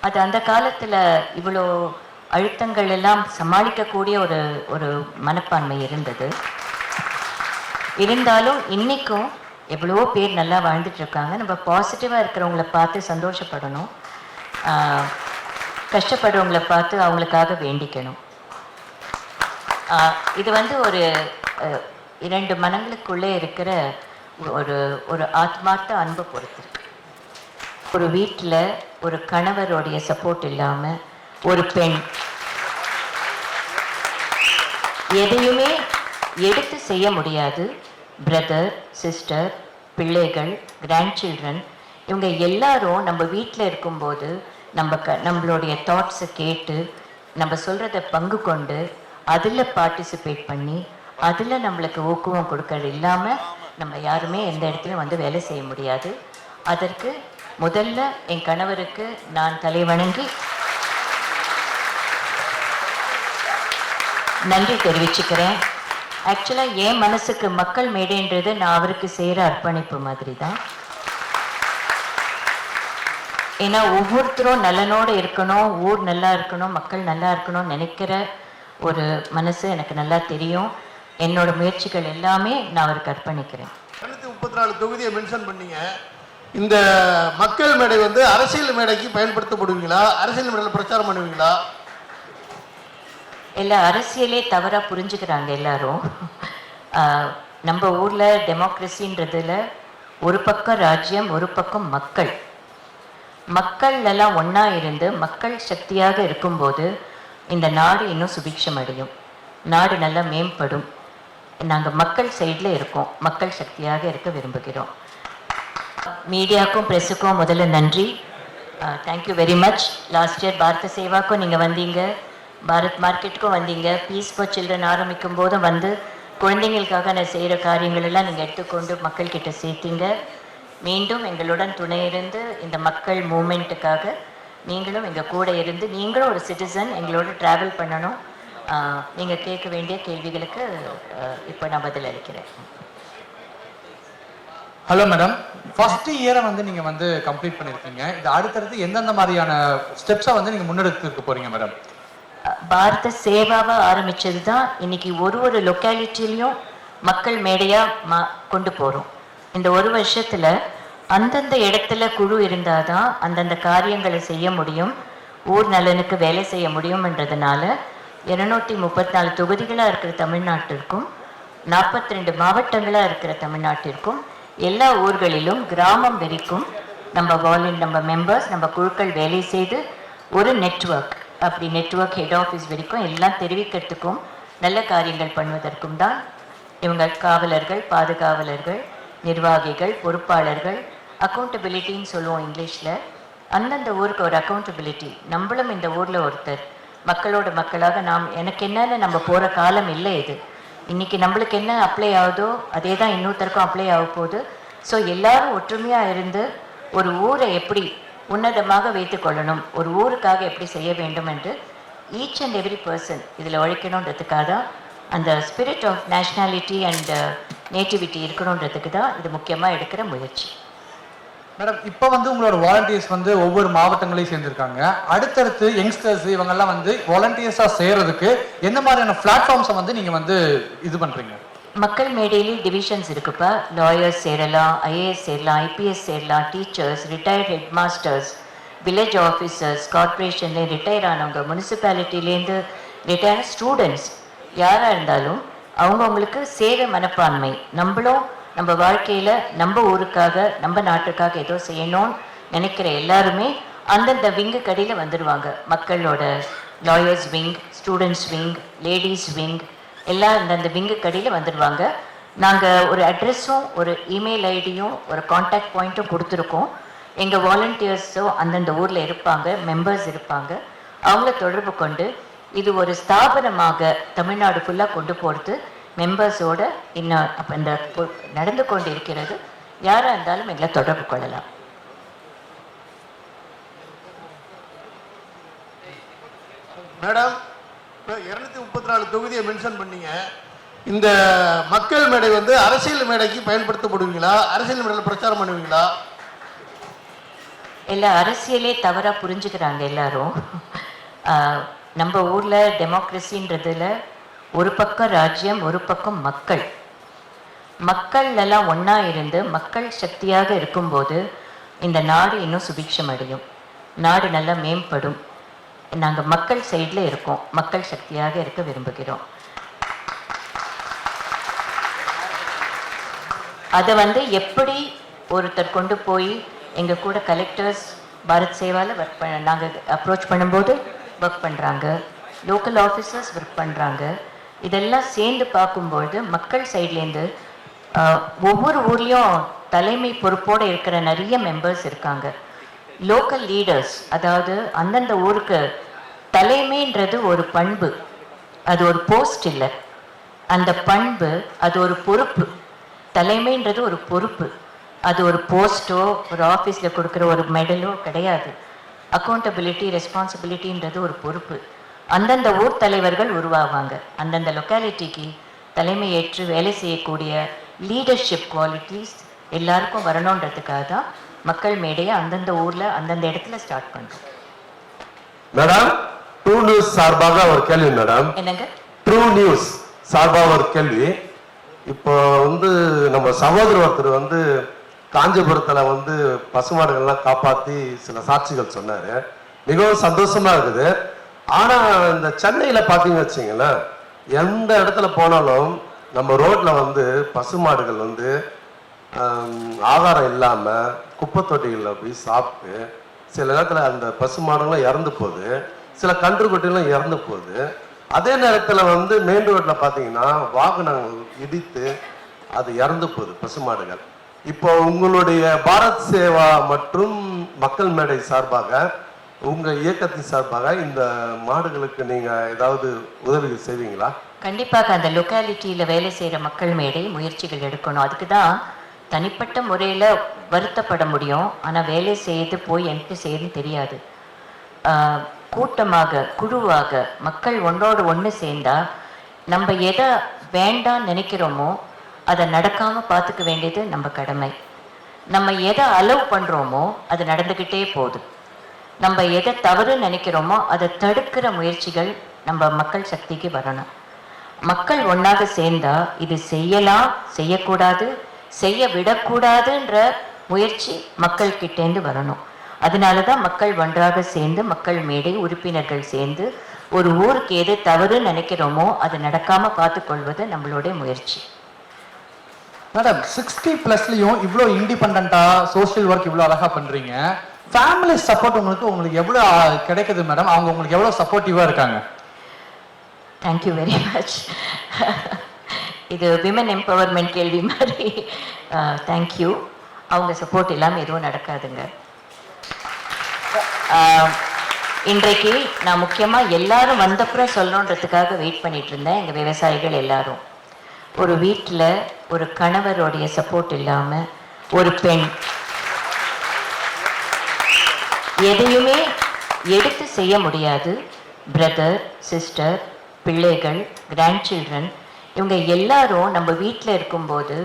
அது அந்த காலத்தில் இவ்வளோ அழுத்தங்கள் எல்லாம் சமாளிக்கக்கூடிய ஒரு ஒரு மனப்பான்மை இருந்தது. இருந்தாலும் இன்றைக்கும் எவ்வளவோ பேர் நல்லா வாழ்ந்துட்டுருக்காங்க. நம்ம பாசிட்டிவாக இருக்கிறவங்கள பார்த்து சந்தோஷப்படணும், கஷ்டப்படுறவங்கள பார்த்து அவங்களுக்காக வேண்டிக்கணும். இது ஒரு 2 மனங்களுக்குள்ளே இருக்கிற ஒரு ஒரு ஆத்மார்த்த அன்பை பொறுத்திருக்கு. ஒரு வீட்டில் ஒரு கணவருடைய சப்போர்ட் இல்லாமல் ஒரு பெண் எதையுமே எடுத்து செய்ய முடியாது. பிரதர், சிஸ்டர், பிள்ளைகள், கிராண்ட் சில்ட்ரன், இவங்க எல்லாரும் நம்ம வீட்டில் இருக்கும்போது நம்மளுடைய தாட்ஸை கேட்டு நம்ம சொல்கிறத பங்கு கொண்டு அதில் பார்ட்டிசிபேட் பண்ணி அதில் நம்மளுக்கு ஊக்குவம் கொடுக்கறது இல்லாமல் நம்ம யாருமே எந்த இடத்துலையும் வேலை செய்ய முடியாது. அதற்கு முதல்ல என் கணவருக்கு நான் தலைவணங்கி நன்றி தெரிவிச்சுக்கிறேன். ஆக்சுவலாக என் மனசுக்கு மக்கள் மேடைன்றது நான் அவருக்கு செய்கிற அர்ப்பணிப்பு மாதிரி தான். ஏன்னா ஒவ்வொருத்தரும் நலனோடு இருக்கணும், ஊர் நல்லா இருக்கணும், மக்கள் நல்லா இருக்கணும்னு நினைக்கிற ஒரு மனசு எனக்கு நல்லா தெரியும். என்னோட முயற்சிகள் எல்லாமே நான் அவருக்கு அர்ப்பணிக்கிறேன். 234 தொகுதியை மென்ஷன் பண்ணீங்க. இந்த மக்கள் மேடை அரசியல் மேடைக்கு பயன்படுத்தப்படுவீங்களா? அரசியல் மேடையில் பிரச்சாரம் பண்ணுவீங்களா? எல்லா அரசியலே தவறாக புரிஞ்சுக்கிறாங்க எல்லாரும். நம்ம ஊரில் டெமோக்ரஸின்றதுல ஒரு பக்கம் ராஜ்யம், ஒரு பக்கம் மக்கள். மக்கள் எல்லாம் ஒன்றா இருந்து மக்கள் சக்தியாக இருக்கும்போது இந்த நாடு இன்னும் சுபிட்சம் அடையும், நாடு நல்லா மேம்படும். நாங்கள் மக்கள் சைடில் இருக்கோம், மக்கள் சக்தியாக இருக்க விரும்புகிறோம். மீடியாவுக்கும் ப்ரெஸ்ஸுக்கும் முதல்ல நன்றி. Thank you very much. Last year Bharata சேவாக்கும் நீங்கள் வந்தீங்க, பாரத் மார்க்கெட்டுக்கும் வந்தீங்க, பீஸ் ஃபார் சில்ட்ரன் ஆரம்பிக்கும் போதும் குழந்தைங்களுக்காக நான் செய்கிற காரியங்கள் எல்லாம் நீங்கள் எடுத்துக்கொண்டு மக்கள்கிட்ட சேர்த்தீங்க. மீண்டும் எங்களுடன் துணை இருந்து இந்த மக்கள் மூமெண்ட்டுக்காக நீங்களும் எங்கள் கூட இருந்து நீங்களும் ஒரு சிட்டிசன் எங்களோட ட்ராவல் பண்ணணும். நீங்கள் கேட்க வேண்டிய கேள்விகளுக்கு இப்போ நான் பதில் அளிக்கிறேன். ஹலோ மேடம், ஃபர்ஸ்ட் இயரை நீங்கள் கம்ப்ளீட் பண்ணியிருக்கீங்க. இது அடுத்தடுத்து எந்தெந்த மாதிரியான ஸ்டெப்ஸை நீங்கள் முன்னெடுத்துக்க போகிறீங்க மேடம்? பாரத சேவாவை ஆரம்பித்தது தான் இன்னைக்கு ஒரு லொக்காலிட்டிலையும் மக்கள் மேடையாக கொண்டு போகிறோம். இந்த ஒரு வருஷத்தில் அந்தந்த இடத்துல குழு இருந்தால் தான் அந்தந்த காரியங்களை செய்ய முடியும், ஊர் நலனுக்கு வேலை செய்ய முடியும்ன்றதுனால 234 தொகுதிகளாக இருக்கிற தமிழ்நாட்டிற்கும் 42 மாவட்டங்களாக இருக்கிற தமிழ்நாட்டிற்கும் எல்லா ஊர்களிலும் கிராமம் வரைக்கும் நம்ம மெம்பர்ஸ், நம்ம குழுக்கள் வேலை செய்து ஒரு நெட்வொர்க், அப்படி நெட்வொர்க் ஹெட் ஆஃபீஸ் வரைக்கும் எல்லாம் தெரிவிக்கிறதுக்கும் நல்ல காரியங்கள் பண்ணுவதற்கும் தான் இவங்க காவலர்கள், பாதுகாவலர்கள், நிர்வாகிகள், பொறுப்பாளர்கள், அக்கௌண்டபிலிட்டின்னு சொல்லுவோம் இங்கிலீஷில். அந்தந்த ஊருக்கு ஒரு அக்கௌண்டபிலிட்டி. நம்மளும் இந்த ஊரில் ஒருத்தர், மக்களோட மக்களாக நாம் எனக்கு என்னன்னு நம்ம போகிற காலம் இல்லை இது. இன்றைக்கி நம்மளுக்கு என்ன அப்ளை ஆகுதோ அதே தான் இன்னொருத்தருக்கும் அப்ளை ஆக போகுது. ஸோ எல்லாரும் ஒற்றுமையாக இருந்து ஒரு ஊரை எப்படி உன்னதமாக வைத்து கொள்ளணும், ஒரு ஊருக்காக எப்படி செய்ய வேண்டும் என்று ஈச் அண்ட் எவ்ரி பர்சன் இதில் உழைக்கணுன்றதுக்காக தான், அந்த spirit of nationality and nativity இருக்கணுன்றதுக்கு தான் இது முக்கியமாக எடுக்கிற முயற்சி. மேடம், இப்போ உங்களோட வாலண்டியர்ஸ் ஒவ்வொரு மாவட்டங்களையும் சேர்ந்துருக்காங்க. அடுத்தடுத்து யங்ஸ்டர்ஸ் இவங்கெல்லாம் வாலண்டியர்ஸாக செய்கிறதுக்கு எந்த மாதிரியான பிளாட்ஃபார்ம்ஸை நீங்கள் இது பண்ணுறீங்க? மக்கள் மேடையிலே டிவிஷன்ஸ் இருக்குப்பா. லாயர்ஸ் சேரலாம், ஐஏஎஸ் சேரலாம், ஐபிஎஸ் சேரலாம், teachers, retired head masters, village officers, கார்பரேஷன்லேயே ரிட்டையர் ஆனவங்க, முனிசிபாலிட்டிலேருந்து ரிட்டையர்ட் ஸ்டூடெண்ட்ஸ், யாராக இருந்தாலும் அவங்கவுங்களுக்கு சேவை மனப்பான்மை. நம்மளும் நம்ம வாழ்க்கையில் நம்ம ஊருக்காக நம்ம நாட்டுக்காக ஏதோ செய்யணும்னு நினைக்கிற எல்லாருமே அந்தந்த விங்கு கடியில் வந்துடுவாங்க. மக்களோட lawyers wing, students wing, ladies wing எல்லாம் அந்தந்த விங்கு கடியில் வந்துடுவாங்க. நாங்கள் ஒரு அட்ரெஸும் ஒரு இமெயில் ஐடியும் ஒரு கான்டாக்ட் பாயிண்ட்டும் கொடுத்துருக்கோம். எங்கள் வாலண்டியர்ஸும் அந்தந்த ஊரில் இருப்பாங்க, மெம்பர்ஸ் இருப்பாங்க. அவங்கள தொடர்பு கொண்டு இது ஒரு ஸ்தாபனமாக தமிழ்நாடு ஃபுல்லாக கொண்டு போகிறது மெம்பர்ஸோட இன்னும் அப்போ இந்த நடந்து கொண்டு இருக்கிறது. யாராக இருந்தாலும் எங்களை தொடர்பு கொள்ளலாம். மேடம், 234 தொகுதியை மென்ஷன் பண்ணீங்க. இந்த மக்கள் மேடை அரசியல் மேடைக்கு பயன்படுத்தப்படுவீங்களா? அரசியல் மேடையில் பிரச்சாரம் பண்ணுவீங்களா? எல்லா அரசியலே தவறாக புரிஞ்சுக்கிறாங்க எல்லாரும். நம்ம ஊரில் டெமோக்ரஸின்றதுல ஒரு பக்கம் ராஜ்யம், ஒரு பக்கம் மக்கள். மக்கள் எல்லாம் ஒன்றா இருந்து மக்கள் சக்தியாக இருக்கும்போது இந்த நாடு இன்னும் சுபிக்ஷம் அடையும், நாடு நல்லா மேம்படும். நாங்கள் மக்கள் சைடில் இருக்கோம், மக்கள் சக்தியாக இருக்க விரும்புகிறோம். அதை எப்படி ஒருத்தர் கொண்டு போய் எங்கள் கூட கலெக்டர்ஸ் பாரத் சேவாவில் ஒர்க் நாங்கள் அப்ரோச் பண்ணும்போது ஒர்க் பண்ணுறாங்க, லோக்கல் ஆஃபீஸர்ஸ் ஒர்க் பண்ணுறாங்க. இதெல்லாம் சேர்ந்து பார்க்கும்பொழுது மக்கள் சைட்லேருந்து ஒவ்வொரு ஊர்லேயும் தலைமை பொறுப்போடு இருக்கிற நிறைய மெம்பர்ஸ் இருக்காங்க. லோக்கல் லீடர்ஸ், அதாவது அந்தந்த ஊருக்கு தலைமைன்றது ஒரு பண்பு, அது ஒரு போஸ்ட் இல்லை, அந்த பண்பு அது ஒரு பொறுப்பு. தலைமைன்றது ஒரு பொறுப்பு, அது ஒரு போஸ்ட்டோ ஒரு ஆஃபீஸில் கொடுக்குற ஒரு மெடலோ கிடையாது. அக்கௌண்டபிலிட்டி, ரெஸ்பான்சிபிலிட்டின்றது ஒரு பொறுப்பு. அந்தந்த ஊர் தலைவர்கள் உருவாவாங்க. அந்தந்த லொக்காலிட்டிக்கு தலைமை ஏற்று வேலை செய்யக்கூடிய லீடர்ஷிப் குவாலிட்டிஸ் எல்லாருக்கும் வரணுன்றதுக்காக தான் மக்கள் மேடையை அந்தந்த ஊரில் அந்தந்த இடத்துல ஸ்டார்ட் பண்ணுறோம். மேடம், ட்ரூ நியூஸ் சார்பாக ஒரு கேள்வி மேடம். என்னங்க? ட்ரூ நியூஸ் சார்பாக ஒரு கேள்வி. இப்போ நம்ம சகோதரர் ஒருத்தர் காஞ்சிபுரத்தில் பசுமாடுகள்லாம் காப்பாற்றி சில சாட்சிகள் சொன்னார். மிகவும் சந்தோஷமா இருக்குது. ஆனால் இந்த சென்னையில் பார்த்தீங்க வச்சிங்களேன், எந்த இடத்துல போனாலும் நம்ம ரோட்டில் பசுமாடுகள் ஆகாரம் இல்லாமல் குப்பை தொட்டிகளில் போய் சாப்பிட்டு சில நேரத்தில் அந்த பசுமாடுகளும் இறந்து போகுது, சில கன்றுக்குட்டிகளும் இறந்து போகுது. அதே நேரத்தில் மெயின் ரோட்டில் பார்த்தீங்கன்னா வாகனங்கள் இடித்து அது இறந்து போகுது பசுமாடுகள். இப்போ உங்களுடைய பாரத் சேவா மற்றும் மக்கள் மேடை சார்பாக, உங்கள் இயக்கத்தின் சார்பாக இந்த மாடுகளுக்கு நீங்கள் ஏதாவது உதவிகள் செய்வீங்களா? கண்டிப்பாக அந்த லொக்காலிட்டியில் வேலை செய்கிற மக்கள் மேடை முயற்சிகள் எடுக்கணும். அதுக்கு தான் தனிப்பட்ட முறையில் வருத்தப்பட முடியும், ஆனால் வேலை செய்து போய் எனக்கு செய்யணும்னு தெரியாது. கூட்டமாக குழுவாக மக்கள் ஒன்றோடு ஒன்று சேர்ந்தா நம்ம எதை வேண்டான்னு நினைக்கிறோமோ அதை நடக்காமல் பார்த்துக்க வேண்டியது நம்ம கடமை. நம்ம எதை அலோவ் பண்ணுறோமோ அது நடந்துக்கிட்டே போகுது. நம்ம எதை தவறு நினைக்கிறோமோ அதை தடுக்கிற முயற்சிகள் நம்ம மக்கள் சக்திக்கு வரணும். மக்கள் ஒன்றாக சேர்ந்தா இது செய்யலாம், செய்யக்கூடாது, செய்ய விடக்கூடாதுன்ற முயற்சி மக்கள் கிட்டேந்து வரணும். அதனால தான் மக்கள் ஒன்றாக சேர்ந்து மக்கள் மேடை உறுப்பினர்கள் சேர்ந்து ஒரு ஊருக்கு எது தவறு நினைக்கிறோமோ அது நடக்காமல் பார்த்துக்கொள்வது நம்மளுடைய முயற்சி. மேடம், 60+லயும் இவ்வளோ இண்டிபெண்டா சோஷியல் ஒர்க் இவ்வளோ அழகா பண்றீங்க. ஃபேமிலி சப்போர்ட் உங்களுக்கு எவ்வளோ கிடைக்குது மேடம்? அவங்க உங்களுக்கு எவ்வளோ சப்போர்ட்டிவா இருக்காங்க? Thank you very much. இது விமன் எம்பவர்மெண்ட் கேள்வி மாதிரி. தேங்க்யூ. அவங்க சப்போர்ட் இல்லாமல் எதுவும் நடக்காதுங்க. இன்றைக்கு நான் முக்கியமாக எல்லாரும் வந்தப்புறம் சொல்லணுன்றதுக்காக வெயிட் பண்ணிட்டு இருந்தேன். எங்கள் விவசாயிகள் எல்லாரும், ஒரு வீட்டில் ஒரு கணவருடைய சப்போர்ட் இல்லாமல் ஒரு பெண் எதையுமே எடுத்து செய்ய முடியாது. பிரதர், சிஸ்டர், பிள்ளைகள், கிராண்ட் சில்ட்ரன், இவங்க எல்லாரும் நம்ம வீட்டில் இருக்கும்போது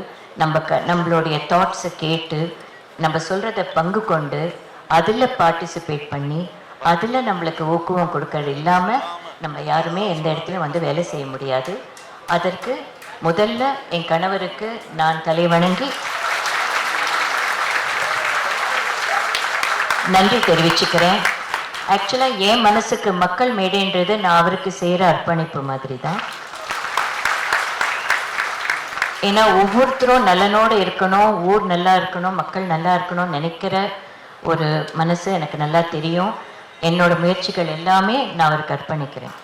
நம்மளுடைய தாட்ஸை கேட்டு நம்ம சொல்கிறத பங்கு கொண்டு அதில் பார்ட்டிசிபேட் பண்ணி அதில் நம்மளுக்கு ஊக்குவம் கொடுக்கறது இல்லாமல் நம்ம யாருமே எந்த இடத்துலையும் வேலை செய்ய முடியாது. அதற்கு முதல்ல என் கணவருக்கு நான் தலை வணங்கி நன்றி தெரிவிச்சுக்கிறேன். ஆக்சுவலாக என் மனசுக்கு மக்கள் மேடைன்றது நான் அவருக்கு செய்கிற அர்ப்பணிப்பு மாதிரி தான். ஏன்னா ஒவ்வொருத்தரும் நலனோடு இருக்கணும், ஊர் நல்லா இருக்கணும், மக்கள் நல்லா இருக்கணும்னு நினைக்கிற ஒரு மனசு எனக்கு நல்லா தெரியும். என்னோட முயற்சிகள் எல்லாமே நான் அவருக்கு அர்ப்பணிக்கிறேன்.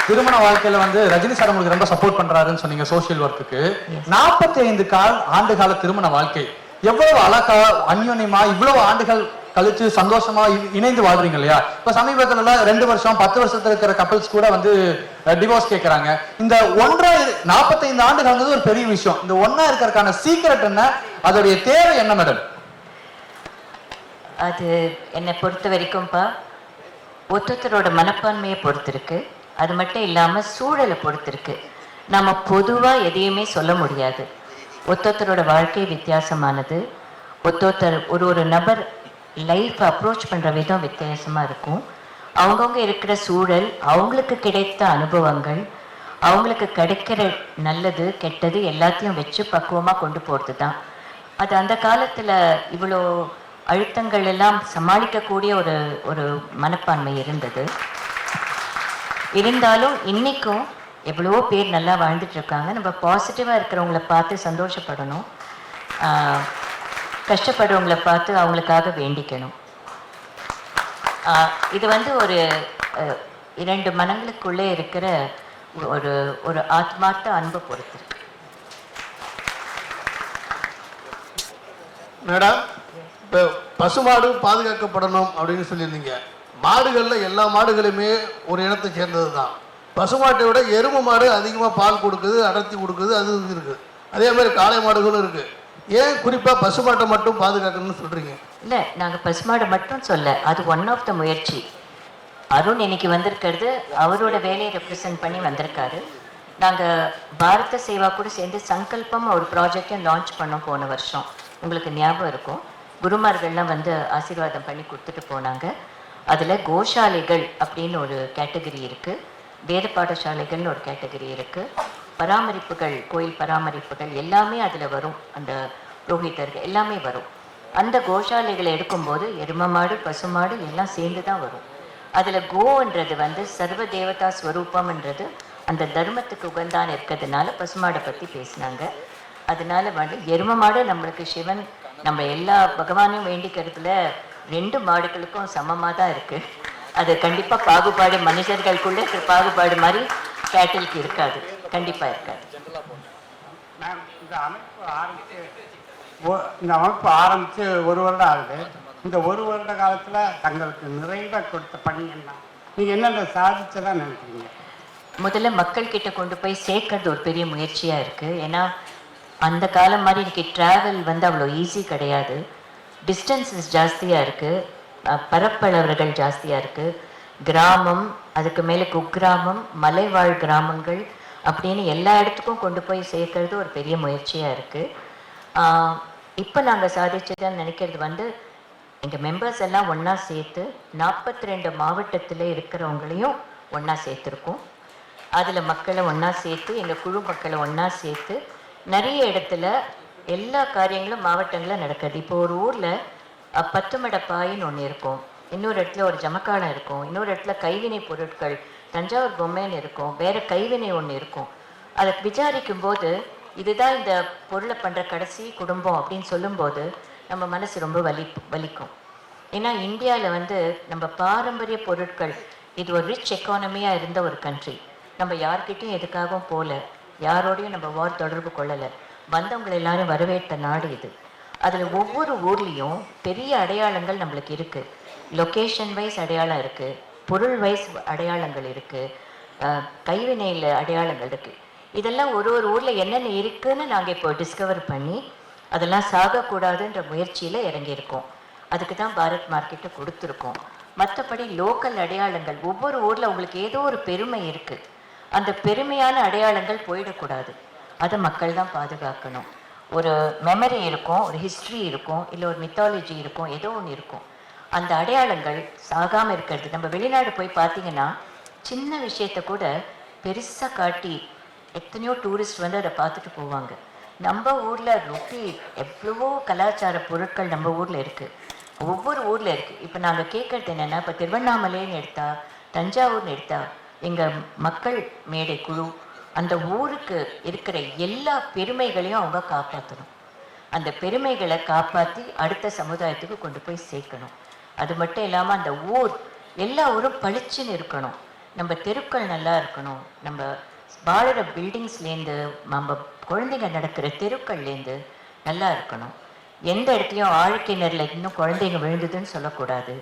திருமண வாழ்க்கையில ரஜினி சார் உங்களுக்கு ரொம்ப சப்போர்ட் பண்றாருன்னு சொன்னீங்க சோஷியல் ஒர்க்குக்கு. 45 ஆண்டு கால திருமண வாழ்க்கை எவ்வளவு அழகா அந்யோன்யமா இவ்வளவு ஆண்டுகள் கழிச்சு சந்தோஷமா இணைந்து வாழ்றீங்க இல்லையா? இப்ப சமீபத்துல 2 வருஷம் 10 வருஷத்துல இருக்கிற கப்பல்ஸ் கூட டிவோர்ஸ் கேட்கறாங்க. இந்த 45 ஆண்டுகள் ஒரு பெரிய விஷயம். இந்த ஒன்னா இருக்கிறதுக்கான சீக்ரெட் என்ன, அதோடைய தேவை என்ன மேடம்? அது என்னை பொறுத்த வரைக்கும்ப்பா ஒருத்தரோட மனப்பான்மையை பொறுத்திருக்கு. அது மட்டும் இல்லாமல் சூழலை பொறுத்திருக்கு. நம்ம பொதுவாக எதையுமே சொல்ல முடியாது. ஒருத்தரோட வாழ்க்கை வித்தியாசமானது. ஒருத்தர் ஒரு நபர் லைஃப் அப்ரோச் பண்ணுற விதம் வித்தியாசமாக இருக்கும். அவங்கவுங்க இருக்கிற சூழல், அவங்களுக்கு கிடைத்த அனுபவங்கள், அவங்களுக்கு கிடைக்கிற நல்லது கெட்டது எல்லாத்தையும் வச்சு பக்குவமாக கொண்டு போகிறது தான். அது அந்த காலத்தில் இவ்வளோ அழுத்தங்கள் எல்லாம் சமாளிக்கக்கூடிய ஒரு மனப்பான்மை இருந்தது. இருந்தாலும் இன்றைக்கும் எவ்வளவோ பேர் நல்லா வாழ்ந்துட்டு இருக்காங்க. நம்ம பாசிட்டிவாக இருக்கிறவங்கள பார்த்து சந்தோஷப்படணும், கஷ்டப்படுறவங்கள பார்த்து அவங்களுக்காக வேண்டிக்கணும். இது ஒரு இரண்டு மனங்களுக்குள்ளே இருக்கிற ஒரு ஆத்மார்த்த அன்பு பொறுத்திருக்கு. மேடம், இப்போ பசுமாடு பாதுகாக்கப்படணும் அப்படின்னு சொல்லியிருந்தீங்க. மாடுகளில் எல்லா மாடுகளுமே ஒரு இனத்தை சேர்ந்தது தான். பசுமாட்டை விட எருமை மாடு அதிகமாக பால் கொடுக்குது, அடர்த்தி கொடுக்குது, அது இருக்குது. அதே மாதிரி காளை மாடுகளும் இருக்குது. ஏன் குறிப்பாக பசுமாட்டை மட்டும் பாதுகாக்கணும்னு சொல்கிறீங்க? இல்லை, நாங்கள் பசுமாடு மட்டும் சொல்ல, அது ஒன் ஆஃப் த முயற்சி. அருண் இன்னைக்கு வந்திருக்கிறது அவரோட வேலையை ரெப்ரசன்ட் பண்ணி வந்திருக்காரு. நாங்கள் பாரத சேவா கூட சேர்ந்து சங்கல்பம் ஒரு ப்ராஜெக்டையும் லான்ச் பண்ணோம் போன வருஷம். உங்களுக்கு ஞாபகம் இருக்கும், குருமார்கள்லாம் ஆசீர்வாதம் பண்ணி கொடுத்துட்டு போனாங்க. அதில் கோஷாலைகள் அப்படின்னு ஒரு கேட்டகரி இருக்குது, வேத பாடசாலைகள்னு ஒரு கேட்டகரி இருக்குது, பராமரிப்புகள், கோயில் பராமரிப்புகள் எல்லாமே அதில் வரும். அந்த புரோகிதர்கள் எல்லாமே வரும். அந்த கோஷாலைகளை எடுக்கும்போது எரும மாடு, பசுமாடு எல்லாம் சேர்ந்து தான் வரும். அதில் கோன்றது சர்வ தேவதா ஸ்வரூபம்ன்றது அந்த தர்மத்துக்கு உகந்தான் இருக்கிறதுனால பசுமாடை பற்றி பேசினாங்க. அதனால எரும மாடு நம்மளுக்கு சிவன், நம்ம எல்லா பகவானையும் வேண்டிக்கிறதுல 2 மாடுகளுக்கும் சமமாக தான் இருக்குது. அது கண்டிப்பாக பாகுபாடு, மனுஷர்களுக்குள்ளே இருக்கிற பாகுபாடு மாதிரி கேட்டலுக்கு இருக்காது, கண்டிப்பாக இருக்காது. இந்த அமைப்பு ஆரம்பித்து 1 வருடம் ஆகுது. இந்த 1 வருட காலத்தில் தங்களுக்கு நிறைவாக கொடுத்த பணி என்ன? நீங்கள் என்னென்ன சாதிச்சதா நினைக்கிறீங்க? முதல்ல மக்கள்கிட்ட கொண்டு போய் சேர்க்கறது ஒரு பெரிய முயற்சியாக இருக்குது. ஏன்னா அந்த காலம் மாதிரி இன்றைக்கி ட்ராவல் அவ்வளோ ஈஸி கிடையாது. டிஸ்டன்சஸ் ஜாஸ்தியாக இருக்குது, பரப்பளவர்கள் ஜாஸ்தியாக இருக்குது. கிராமம், அதுக்கு மேலே குக்கிராமம், மலைவாழ் கிராமங்கள் அப்படின்னு எல்லா இடத்துக்கும் கொண்டு போய் சேர்க்கறது ஒரு பெரிய முயற்சியாக இருக்குது. இப்போ நாங்கள் சாதிச்சதுன்னு நினைக்கிறது எங்கள் மெம்பர்ஸ் எல்லாம் ஒன்றா சேர்த்து 42 மாவட்டத்தில் இருக்கிறவங்களையும் ஒன்றா சேர்த்துருக்கோம். அதில் மக்களை ஒன்றா சேர்த்து, எங்கள் குழு மக்களை ஒன்றா சேர்த்து நிறைய இடத்துல எல்லா காரியங்களும் மாவட்டங்களில் நடக்குது. இப்போ ஒரு ஊரில் 10 மடப்பாயின்னு ஒன்று இருக்கும், இன்னொரு இடத்துல ஒரு ஜமக்காலம் இருக்கும், இன்னொரு இடத்துல கைவினை பொருட்கள், தஞ்சாவூர் பொம்மைன்னு இருக்கும், வேறு கைவினை ஒன்று இருக்கும். அதை விசாரிக்கும் போது இதுதான் இந்த பொருளை பண்ணுற கடைசி குடும்பம் அப்படின்னு சொல்லும்போது நம்ம மனசு ரொம்ப வலிக்கும். ஏன்னா இந்தியாவில் நம்ம பாரம்பரிய பொருட்கள், இது ஒரு ரிச் எக்கானமியாக இருந்த ஒரு கண்ட்ரி. நம்ம யார்கிட்டையும் எதுக்காகவும் போகல, யாரோடையும் நம்ம வார் தொடர்பு கொள்ளலை, வந்தவங்களை எல்லாரும் வரவேற்ற நாடு இது. அதில் ஒவ்வொரு ஊர்லேயும் பெரிய அடையாளங்கள் நம்மளுக்கு இருக்குது. லொக்கேஷன் வைஸ் அடையாளம் இருக்குது, பொருள் வைஸ் அடையாளங்கள் இருக்குது, கைவினையில் அடையாளங்கள் இருக்குது. இதெல்லாம் ஒரு ஊரில் என்னென்ன இருக்குதுன்னு நாங்கள் இப்போ டிஸ்கவர் பண்ணி அதெல்லாம் சாகக்கூடாதுன்ற முயற்சியில் இறங்கியிருக்கோம். அதுக்கு தான் பாரத் மார்க்கெட்டை கொடுத்துருக்கோம். மற்றபடி லோக்கல் அடையாளங்கள், ஒவ்வொரு ஊரில் உங்களுக்கு ஏதோ ஒரு பெருமை இருக்குது, அந்த பெருமையான அடையாளங்கள் போயிடக்கூடாது. அதை மக்கள் தான் பாதுகாக்கணும். ஒரு மெமரி இருக்கும், ஒரு ஹிஸ்ட்ரி இருக்கும், இல்லை ஒரு மித்தாலஜி இருக்கும், ஏதோ ஒன்று இருக்கும். அந்த அடையாளங்கள் சாகாமல் இருக்கிறது. நம்ம வெளிநாடு போய் பார்த்தீங்கன்னா சின்ன விஷயத்தை கூட பெருசாக காட்டி எத்தனையோ டூரிஸ்ட் அதை பார்த்துட்டு போவாங்க. நம்ம ஊரில் ரொட்டி எவ்வளவோ கலாச்சார பொருட்கள் நம்ம ஊரில் இருக்குது, ஒவ்வொரு ஊரில் இருக்குது. இப்போ நாங்கள் கேட்குறது என்னென்னா, இப்போ திருவண்ணாமலைன்னு எடுத்தா, தஞ்சாவூர்னு எடுத்தா, எங்கள் மக்கள் மேடை குழு அந்த ஊருக்கு இருக்கிற எல்லா பெருமைகளையும் அவங்க காப்பாற்றணும். அந்த பெருமைகளை காப்பாற்றி அடுத்த சமுதாயத்துக்கு கொண்டு போய் சேர்க்கணும். அது மட்டும் இல்லாமல் அந்த ஊர், எல்லா ஊரும் பளிச்சுன்னு இருக்கணும், நம்ம தெருக்கள் நல்லா இருக்கணும், நம்ம வாழற பில்டிங்ஸ்லேருந்து நம்ம குழந்தைங்க நடக்கிற தெருக்கள்லேருந்து நல்லா இருக்கணும். எந்த இடத்துலையும் ஆழ்கிணறுல இன்னும் குழந்தைங்க விழுந்ததுன்னு சொல்லக்கூடாது.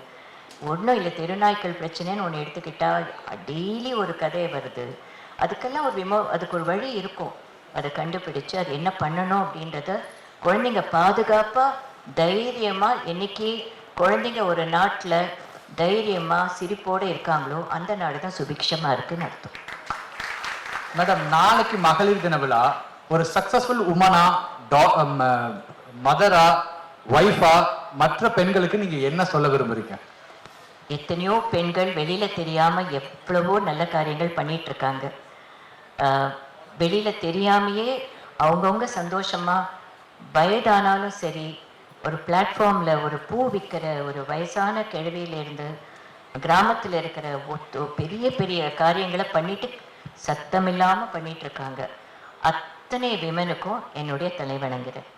ஒன்றும் இல்லை, தெருநாய்க்கள் பிரச்சனைன்னு ஒன்று எடுத்துக்கிட்டால் டெய்லி ஒரு கதை வருது. அதுக்கெல்லாம் அதுக்கு ஒரு வழி இருக்கும். அதை கண்டுபிடிச்சு அது என்ன பண்ணணும் அப்படின்றத குழந்தைங்க பாதுகாப்பாக தைரியமாக, என்னைக்கு குழந்தைங்க ஒரு நாட்டில் தைரியமாக சிரிப்போடு இருக்காங்களோ அந்த நாடு தான் சுபிக்ஷமாக இருக்குன்னு அர்த்தம். மேடம், நாளைக்கு மகளிர் தின விழா. ஒரு சக்சஸ்ஃபுல் உமனா, மதரா, ஒய்ஃபா மற்ற பெண்களுக்கு நீங்க என்ன சொல்ல விரும்புறீங்க? எத்தனையோ பெண்கள் வெளியில தெரியாம எவ்வளவோ நல்ல காரியங்கள் பண்ணிட்டு இருக்காங்க. வெளியில தெரியாமையே அவங்கவுங்க சந்தோஷமா வயதானாலும் சரி, ஒரு பிளாட்ஃபார்ம்ல ஒரு பூ விற்கிற ஒரு வயசான கிழவியிலிருந்து கிராமத்தில் இருக்கிற பெரிய பெரிய காரியங்களை பண்ணிட்டு சத்தமில்லாம பண்ணிட்டு இருக்காங்க. அத்தனை விமனுக்கும் என்னுடைய தலைவணங்குறேன்.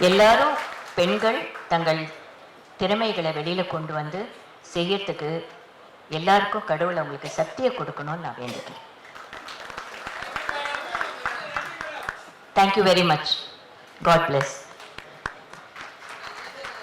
எல்லாரும் பெண்கள் தங்கள் திறமைகளை வெளியில கொண்டு வந்து செய்யறதுக்கு எல்லாருக்கும் கடவுள் அவங்களுக்கு சக்தியை கொடுக்கணும்னு நான் வேண்டிக்கிறேன். Thank you very much. God plus.